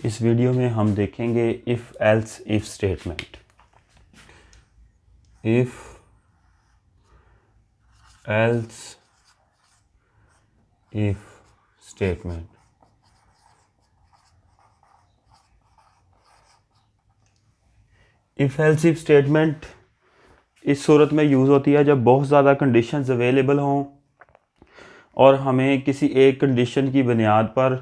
इस वीडियो में हम देखेंगे if else if statement. If else if statement. If else if statement इस सूरत में यूज़ होती है जब बहुत ज़्यादा कंडीशंस अवेलेबल हों और हमें किसी एक कंडीशन की बुनियाद पर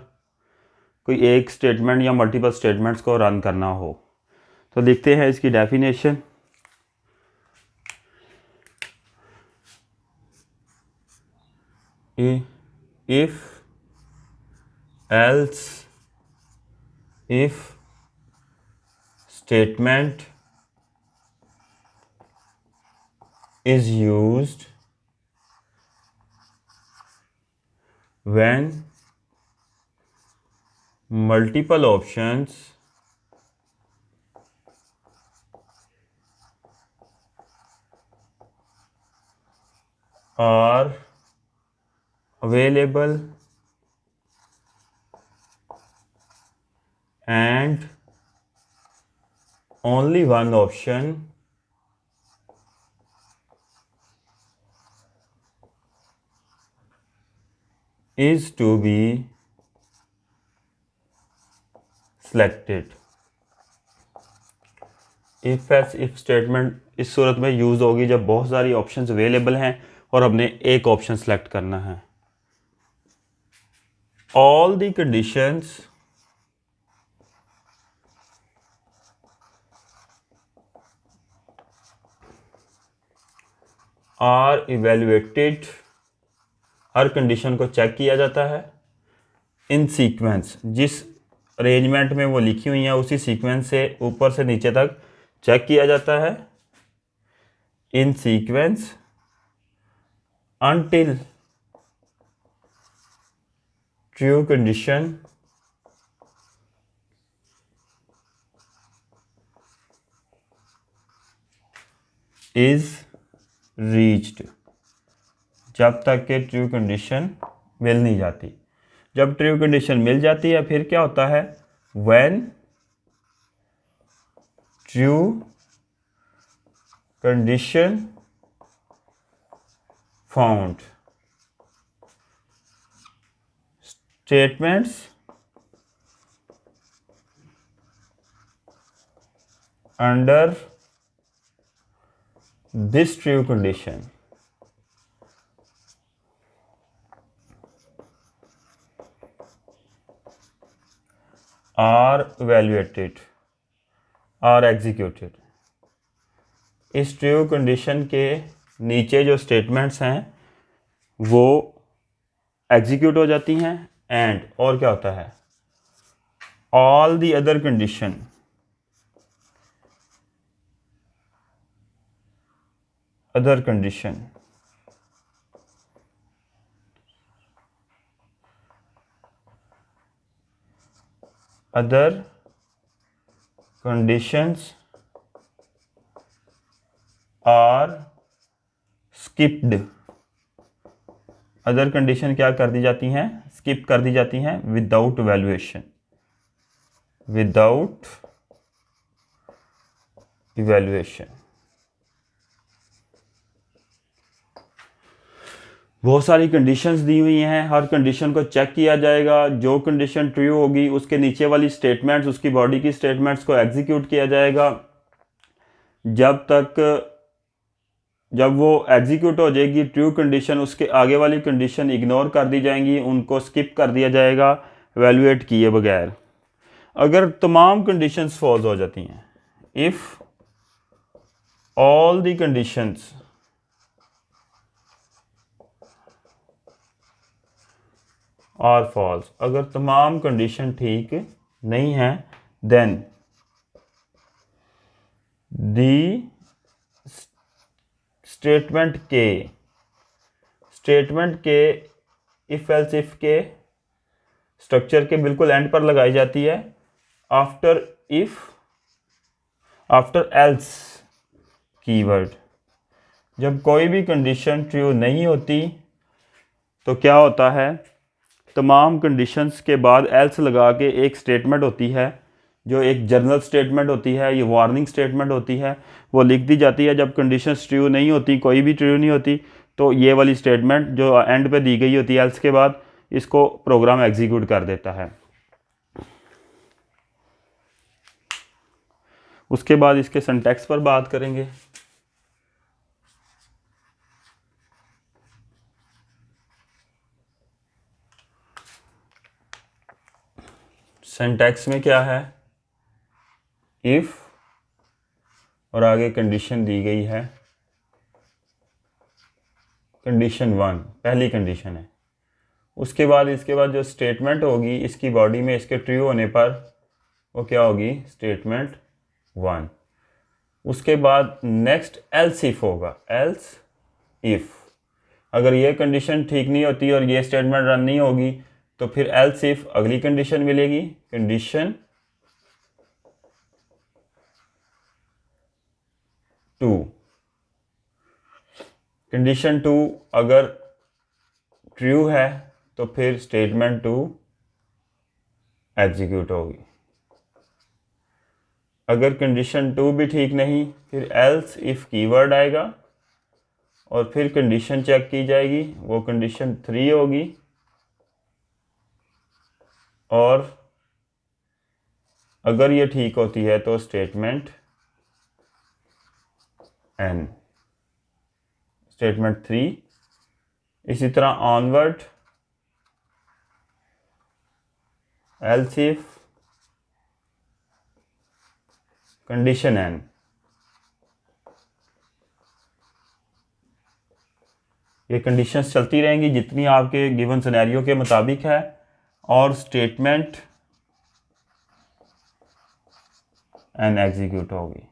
कोई एक स्टेटमेंट या मल्टीपल स्टेटमेंट्स को रन करना हो। तो लिखते हैं इसकी definition. If else if statement is used when multiple options are available and only one option is to be selected। If else if statement इस सूरत में यूज़ होगी जब बहुत सारी ऑप्शंस अवेलेबल हैं और हमने एक ऑप्शन सेलेक्ट करना है। All the conditions are evaluated, हर कंडीशन को चेक किया जाता है इन सीक्वेंस, जिस अरेंजमेंट में वो लिखी हुई हैं उसी सीक्वेंस से ऊपर से नीचे तक चेक किया जाता है। इन sequence until true condition is reached, जब तक कि ट्रू कंडीशन मिल नहीं जाती। जब ट्रू कंडीशन मिल जाती है फिर क्या होता है? when true condition found, statements under this true condition are evaluated or executed। इस ट्रू कंडीशन के नीचे जो स्टेटमेंट्स हैं वो एग्जीक्यूट हो जाती हैं एंड और क्या होता है? All the other condition other condition other conditions are skipped. Other condition क्या कर दी जाती हैं? स्किप कर दी जाती हैं विदाउट इवैल्यूएशन, विदाउट इवैल्यूएशन। बहुत सारी कंडीशंस दी हुई हैं, हर कंडीशन को चेक किया जाएगा। जो कंडीशन ट्रू होगी उसके नीचे वाली स्टेटमेंट्स, उसकी बॉडी की स्टेटमेंट्स को एग्जीक्यूट किया जाएगा जब वो एग्जीक्यूट हो जाएगी ट्रू कंडीशन, उसके आगे वाली कंडीशन इग्नोर कर दी जाएंगी, उनको स्किप कर दिया जाएगा एवेलुएट किए बगैर। अगर तमाम कंडीशंस फॉल्स हो जाती हैं, if all the conditions are false, अगर तमाम कंडीशन ठीक नहीं है, देन दी स्टेटमेंट के इफ एल्स इफ के स्ट्रक्चर के बिल्कुल एंड पर लगाई जाती है आफ्टर एल्स कीवर्ड। जब कोई भी कंडीशन ट्रू नहीं होती तो क्या होता है? तमाम कंडीशंस के बाद एल्स लगा के एक स्टेटमेंट होती है, जो एक जर्नल स्टेटमेंट होती है, ये वार्निंग स्टेटमेंट होती है, वो लिख दी जाती है जब कंडीशंस ट्रू नहीं होती, कोई भी ट्रू नहीं होती, तो ये वाली स्टेटमेंट जो एंड पे दी गई होती है एल्स के बाद, इसको प्रोग्राम एग्जीक्यूट कर देता है। उसके बाद इसके सिंटैक्स पर बात करेंगे। सिंटैक्स में क्या है, इफ और आगे कंडीशन दी गई है, कंडीशन 1 पहली कंडीशन है। उसके बाद इसके बाद जो स्टेटमेंट होगी इसकी बॉडी में इसके ट्रू होने पर वो क्या होगी, स्टेटमेंट 1। उसके बाद नेक्स्ट एल्स इफ होगा, एल्स इफ अगर ये कंडीशन ठीक नहीं होती और ये स्टेटमेंट रन नहीं होगी तो फिर एल्स इफ अगली कंडीशन मिलेगी, कंडीशन 2। कंडीशन 2 अगर ट्रू है तो फिर स्टेटमेंट 2 एग्जीक्यूट होगी। अगर कंडीशन 2 भी ठीक नहीं फिर एल्स इफ कीवर्ड आएगा और फिर कंडीशन चेक की जाएगी, वो कंडीशन 3 होगी और अगर ये ठीक होती है तो स्टेटमेंट n, स्टेटमेंट 3। इसी तरह onward else if condition n, ये कंडीशंस चलती रहेंगी जितनी आपके गिवन सिनेरियो के मुताबिक है और स्टेटमेंट n एग्जीक्यूट होगी।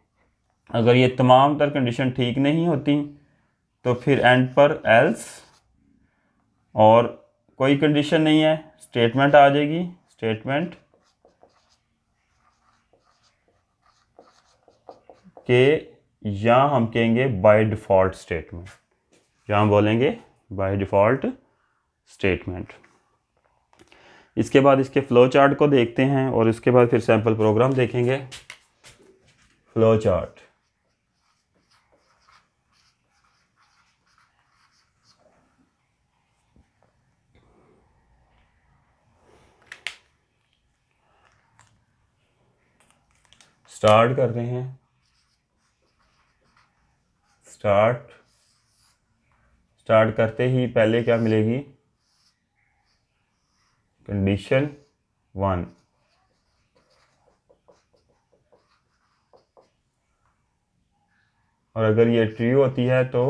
अगर ये तमाम तर कंडीशन ठीक नहीं होती तो फिर एंड पर एल्स और कोई कंडीशन नहीं है, स्टेटमेंट आ जाएगी, स्टेटमेंट के यहाँ हम कहेंगे बाय डिफ़ॉल्ट स्टेटमेंट, यहाँ बोलेंगे बाय डिफ़ॉल्ट स्टेटमेंट। इसके बाद इसके फ्लो चार्ट को देखते हैं और इसके बाद फिर सैम्पल प्रोग्राम देखेंगे। फ्लो चार्ट, स्टार्ट करते हैं। स्टार्ट करते ही पहले क्या मिलेगी, कंडीशन 1। और अगर ये ट्रू होती है तो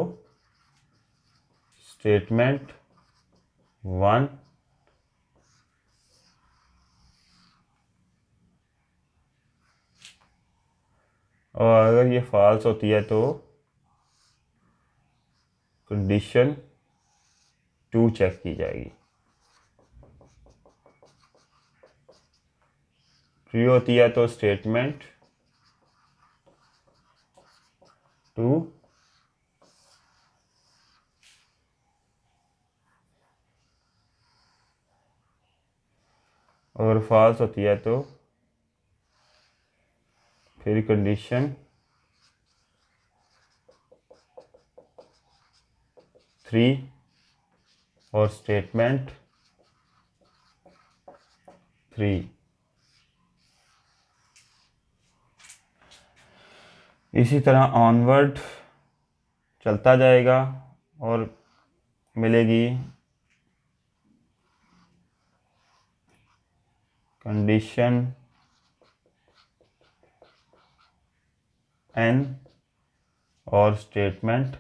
स्टेटमेंट 1 और अगर ये फॉल्स होती है तो कंडीशन 2 चेक की जाएगी। ट्रू होती है तो स्टेटमेंट 2 और फॉल्स होती है तो फिर कंडीशन 3 और स्टेटमेंट 3। इसी तरह ऑनवर्ड चलता जाएगा और मिलेगी कंडीशन n और स्टेटमेंट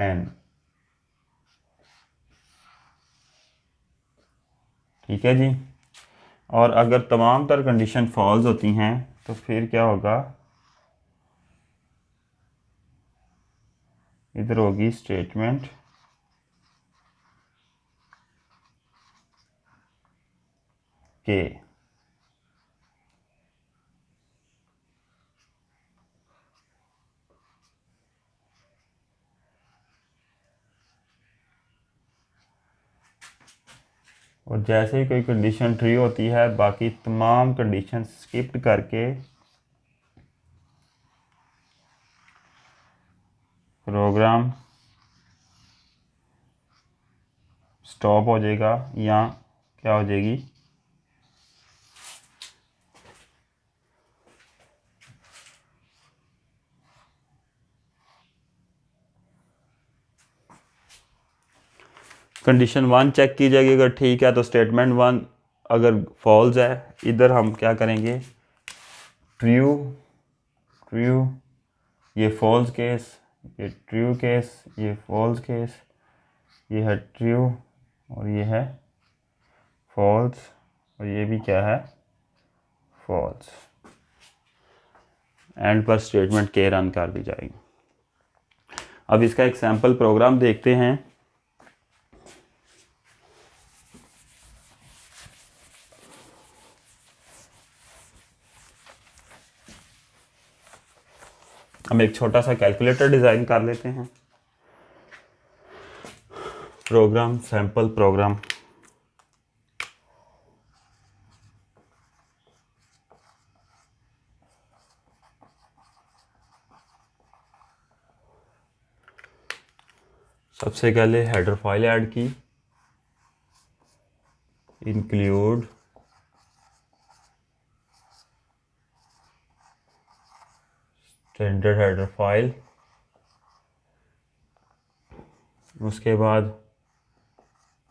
n। ठीक है जी। और अगर तमाम तर कंडीशन फॉल्स होती हैं तो फिर क्या होगा, इधर होगी स्टेटमेंट के। और जैसे ही कोई कंडीशन ट्रू होती है बाकी तमाम कंडीशन स्किप करके प्रोग्राम स्टॉप हो जाएगा या क्या हो जाएगी, कंडीशन 1 चेक की जाएगी। अगर ठीक है तो स्टेटमेंट 1, अगर फॉल्स है इधर हम क्या करेंगे, ट्रू ट्रू, ये फॉल्स केस, ये ट्रू केस, ये फॉल्स केस, ये है ट्रू और ये है फॉल्स और ये भी क्या है, फॉल्स। एंड पर स्टेटमेंट के रन कर दी जाएगी। अब इसका एक सैम्पल प्रोग्राम देखते हैं। हम एक छोटा सा कैलकुलेटर डिज़ाइन कर लेते हैं। प्रोग्राम, सैम्पल प्रोग्राम, सबसे पहले हेडर फाइल ऐड की, इंक्लूड स्टैंडर्ड हेडर फाइल, उसके बाद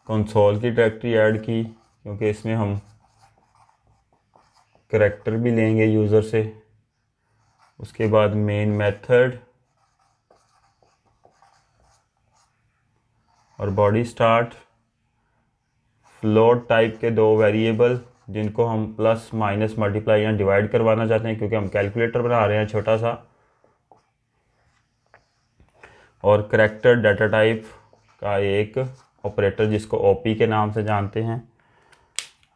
कंसोल की डायरेक्टरी ऐड की क्योंकि इसमें हम करैक्टर भी लेंगे यूज़र से। उसके बाद मेन मेथड और बॉडी स्टार्ट, फ्लोट टाइप के दो वेरिएबल जिनको हम प्लस माइनस मल्टीप्लाई या डिवाइड करवाना चाहते हैं क्योंकि हम कैलकुलेटर बना रहे हैं छोटा सा। और करैक्टर डाटा टाइप का एक ऑपरेटर जिसको ओपी के नाम से जानते हैं।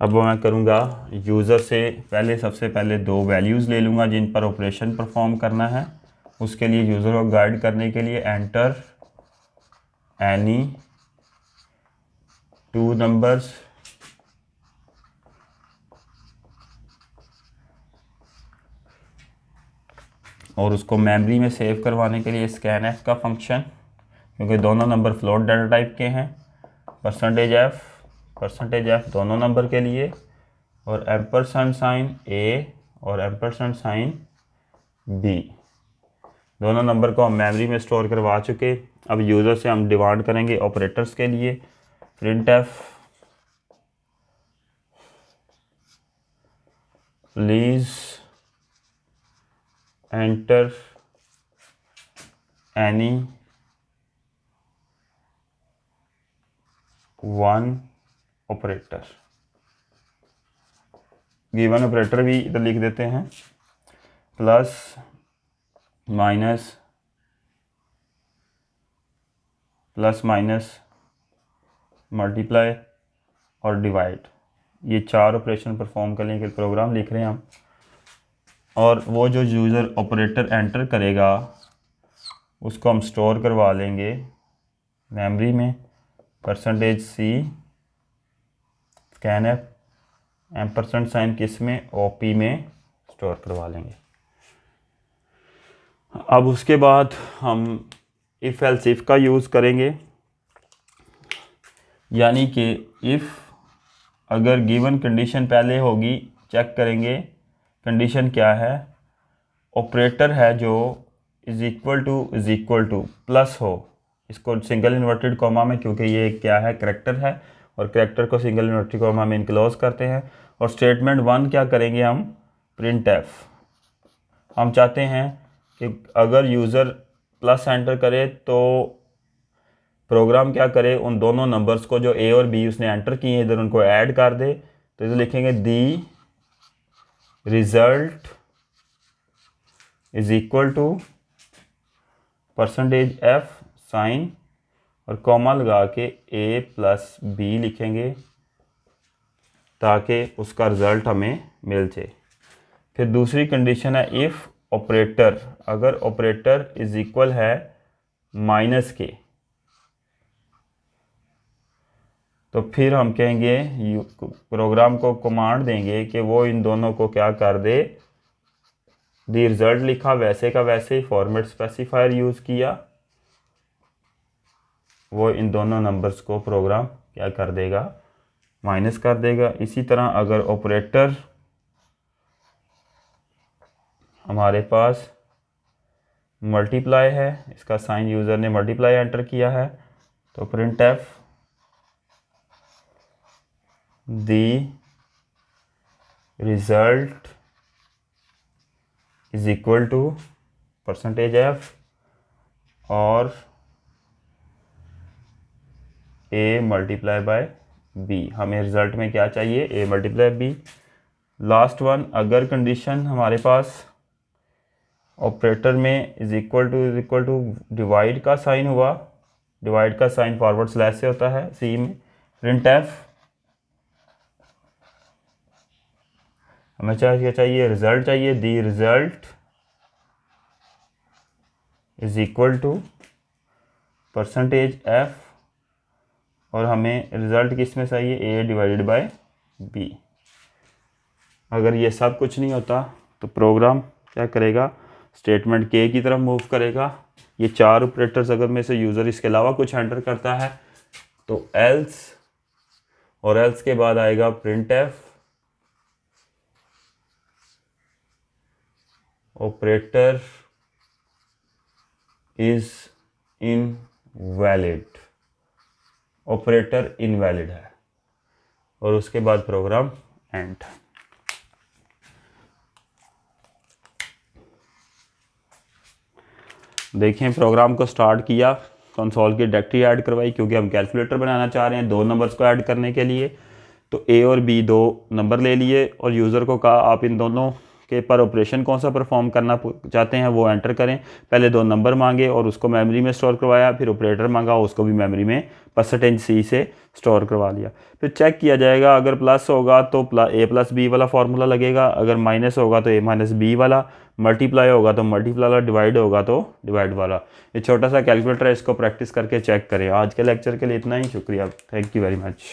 अब मैं करूँगा यूज़र से पहले सबसे पहले दो वैल्यूज़ ले लूँगा जिन पर ऑपरेशन परफॉर्म करना है। उसके लिए यूज़र को गाइड करने के लिए एंटर एनी टू नंबर्स और उसको मेमोरी में सेव करवाने के लिए स्कैन एफ का फंक्शन क्योंकि दोनों नंबर फ्लोट डाटा टाइप के हैं। %f दोनों नंबर के लिए और एम्परसेंड साइन ए और एम्परसेंड साइन बी, दोनों नंबर को हम मेमोरी में स्टोर करवा चुके। अब यूज़र से हम डिमांड करेंगे ऑपरेटर्स के लिए printf please enter any one operator. Given operator भी इधर लिख देते हैं, प्लस माइनस मल्टीप्लाई और डिवाइड, ये चार ऑपरेशन परफॉर्म करने के प्रोग्राम लिख रहे हैं हम। और वो जो यूज़र ऑपरेटर एंटर करेगा उसको हम स्टोर करवा लेंगे मेमोरी में, %c scan F ampersand sign किस में, ओपी में स्टोर करवा लेंगे। अब उसके बाद हम इफ़ एल्स इफ़ का यूज़ करेंगे, यानी कि इफ़ अगर गिवन कंडीशन पहले होगी चेक करेंगे कंडीशन क्या है, ऑपरेटर है जो इज़ इक्वल टू प्लस हो, इसको सिंगल इन्वर्टेड कॉमा में क्योंकि ये क्या है करैक्टर है और करैक्टर को सिंगल इन्वर्टेड कॉमा में इनक्लोज करते हैं। और स्टेटमेंट 1 क्या करेंगे हम, printf, हम चाहते हैं कि अगर यूज़र प्लस एंटर करे तो प्रोग्राम क्या करे, उन दोनों नंबर्स को जो ए और बी उसने एंटर किए इधर उनको ऐड कर दे। तो इधर लिखेंगे the result is equal to %f sign और कॉमा लगा के a प्लस बी लिखेंगे ताकि उसका रिज़ल्ट हमें मिल जाए। फिर दूसरी कंडीशन है इफ़ ऑपरेटर, अगर ऑपरेटर इज़ इक्वल है माइनस के तो फिर हम कहेंगे प्रोग्राम को कमांड देंगे कि वो इन दोनों को क्या कर दे, दी रिज़ल्ट लिखा वैसे का वैसे, फॉर्मेट स्पेसिफायर यूज़ किया, वो इन दोनों नंबर्स को प्रोग्राम क्या कर देगा, माइनस कर देगा। इसी तरह अगर ऑपरेटर हमारे पास मल्टीप्लाई है, इसका साइन यूज़र ने मल्टीप्लाई एंटर किया है, तो print F the result is equal to %f और a मल्टीप्लाई बाय b। हमें रिज़ल्ट में क्या चाहिए, a multiply b। Last one, अगर कंडीशन हमारे पास ऑपरेटर में इज इक्वल टू डिवाइड का साइन हुआ, डिवाइड का साइन फॉरवर्ड स्लैश से होता है सी में, प्रिंट एफ हमें क्या चाहिए, रिज़ल्ट चाहिए, the result is equal to %f और हमें रिज़ल्ट किस में चाहिए, a डिवाइडेड बाय b। अगर ये सब कुछ नहीं होता तो प्रोग्राम क्या करेगा, स्टेटमेंट के की तरफ मूव करेगा। ये 4 ऑपरेटर्स अगर में से यूज़र इसके अलावा कुछ एंटर करता है तो एल्स, और एल्स के बाद आएगा print F operator is invalid, operator invalid है, और उसके बाद प्रोग्राम एंड। देखें प्रोग्राम को स्टार्ट किया, कंसोल की डायरेक्टरी ऐड करवाई क्योंकि हम कैलकुलेटर बनाना चाह रहे हैं 2 नंबर्स को ऐड करने के लिए। तो ए और बी 2 नंबर ले लिए और यूज़र को कहा आप इन दोनों के पर ऑपरेशन कौन सा परफॉर्म करना चाहते हैं वो एंटर करें। पहले 2 नंबर मांगे और उसको मेमोरी में स्टोर करवाया, फिर ऑपरेटर मांगा उसको भी मेमोरी में %c से स्टोर करवा लिया। फिर चेक किया जाएगा, अगर प्लस होगा तो a+b वाला फार्मूला लगेगा, अगर माइनस होगा तो a-b वाला, मल्टीप्लाई होगा तो मल्टीप्लाई वाला, डिवाइड होगा तो डिवाइड वाला। ये छोटा सा कैलकुलेटर है, इसको प्रैक्टिस करके चेक करें। आज के लेक्चर के लिए इतना ही, शुक्रिया, थैंक यू वेरी मच।